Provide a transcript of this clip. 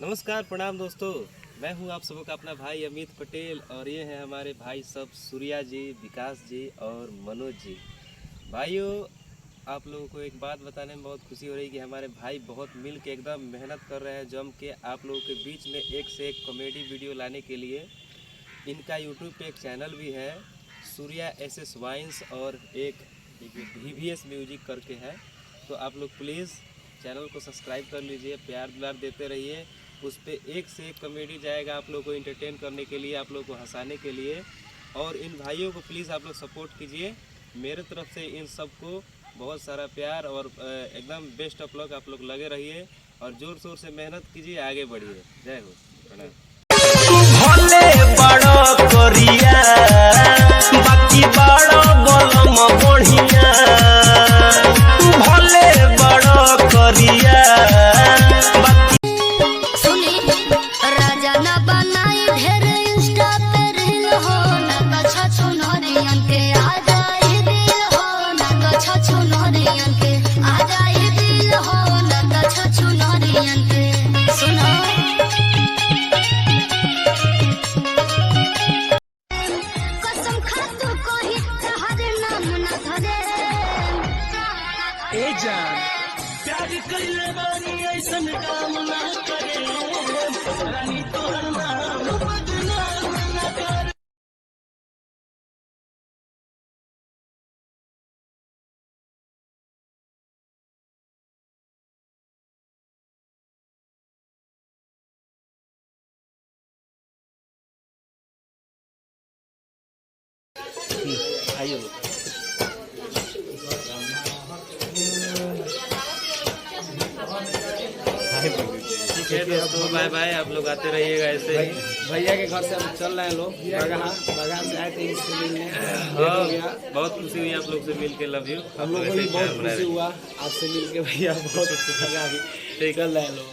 नमस्कार, प्रणाम दोस्तों। मैं हूं आप सबों का अपना भाई अमित पटेल और ये हैं हमारे भाई सब सूर्या जी, विकास जी और मनोज जी। भाइयों, आप लोगों को एक बात बताने में बहुत खुशी हो रही है कि हमारे भाई बहुत मिल के एकदम मेहनत कर रहे हैं जम के आप लोगों के बीच में एक से एक कॉमेडी वीडियो लाने के लिए। इनका यूट्यूब पे एक चैनल भी है, सूर्या SS वाइन्स, और एक VVS म्यूजिक करके है। तो आप लोग प्लीज़ चैनल को सब्सक्राइब कर लीजिए, प्यार दुलार देते रहिए। उस पर एक से एक कॉमेडी जाएगा आप लोग को एंटरटेन करने के लिए, आप लोग को हंसाने के लिए। और इन भाइयों को प्लीज़ आप लोग सपोर्ट कीजिए। मेरे तरफ से इन सबको बहुत सारा प्यार और एकदम बेस्ट ऑफ लक। आप लोग लगे रहिए और ज़ोर शोर से मेहनत कीजिए, आगे बढ़िए। जय हो, प्रणाम। भले बड़ो करिया बाकी बड़ो गलम बढ़िया, भले बड़ो करिया सुनी राजा न बनाई ढेर इंस्टा पे रील हो, न छछु नरियन के आ जाई दिल हो, न छछु नरियन के आ जाई दिल हो, न छछु नरियन के। सुनो कसम खा तू कोही हर नाम न धरे। ए जान प्यार कइले बानी ऐसन काम ना करे, रानी तोहर नाम बदनाम ना करे। आइए ठीक है दोस्तों, बाय बाय। आप लोग आते रहिएगा ऐसे ही। भैया के घर से हम चल रहे हैं लोग, बगान से आए थे इससे मिलने। हाँ, बहुत खुशी हुई आप लोग से मिल के। Love you. हम लोग को भी बहुत खुशी हुआ आपसे मिल के भैया, बहुत अच्छा लगा। चल रहे हैं लोग।